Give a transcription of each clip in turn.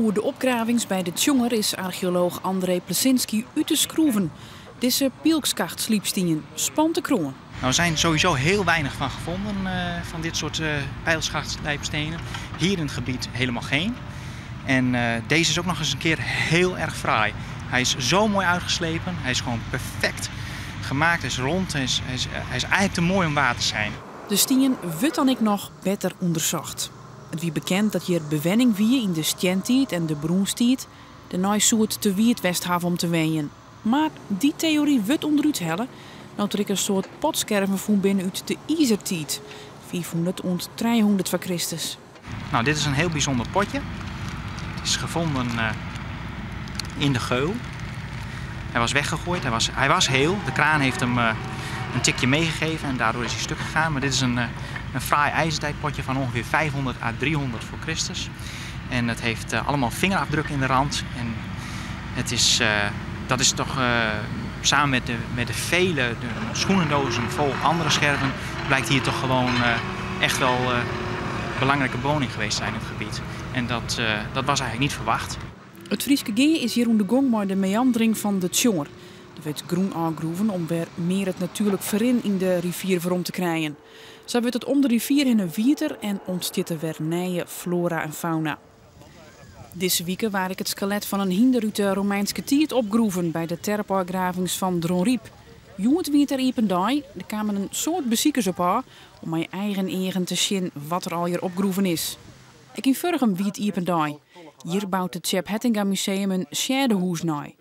Oer de opgravings bij de Tjonger is archeoloog André Plesinski uit te schroeven. Deze pielkskacht sliepstien spant de kroon. Nou, er zijn sowieso heel weinig van gevonden, van dit soort pijlschachtlijpstenen. Hier in het gebied helemaal geen. En deze is ook nog eens een keer heel erg fraai. Hij is zo mooi uitgeslepen, hij is gewoon perfect gemaakt, hij is rond, hij is eigenlijk te mooi om waar te zijn. De stien wordt dan ik nog beter onderzocht. Het wie bekend dat hier bewenning wie in de stjentijd en de broenstijd de naaisoort te wierd westhaven om te weeën. Maar die theorie wordt onderuit hellen, nou er een soort potskerven voen binnen uit de ijzertijd, 400 en 300 voor Christus. Nou, dit is een heel bijzonder potje. Het is gevonden in de geul. Hij was weggegooid, hij was heel. De kraan heeft hem een tikje meegegeven en daardoor is hij stuk gegaan. Maar dit is een fraai ijzertijdpotje van ongeveer 500 à 300 voor Christus. En het heeft allemaal vingerafdrukken in de rand. En het is, dat is toch samen met de vele schoenendozen vol andere scherven, blijkt hier toch gewoon echt wel belangrijke bewoning geweest zijn in het gebied. En dat was eigenlijk niet verwacht. Het Frieske Gee is hier om de gong maar de meandering van de Tjonger. Er werd groen aangroeven om weer meer het natuurlijk verin in de rivier voor om te krijgen. Zo wordt het om de rivier in een wieter en ontstaat er weer nieuwe flora en fauna. Deze weken waar ik het skelet van een hinder uit de Romeinse tijd opgroeven bij de terpagravings van Dronriep. Jongen wieter Ipendai, er kwamen een soort beziekers op aan om mijn eigen te zien wat er al hier opgroeven is. Ik in Vurgem wiet Ipendai. Hier bouwt het Tjep Hettinga Museum een sjerdehoes naai.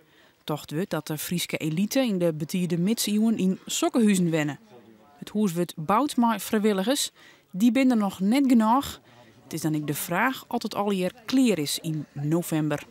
Toch wordt dat de Frieske elite in de betierde middeleeuwen in sokkenhuizen wennen. Het huis wordt bouwd maar vrijwilligers, die binnen nog net genoeg. Het is dan ook de vraag of het al hier klaar is in november.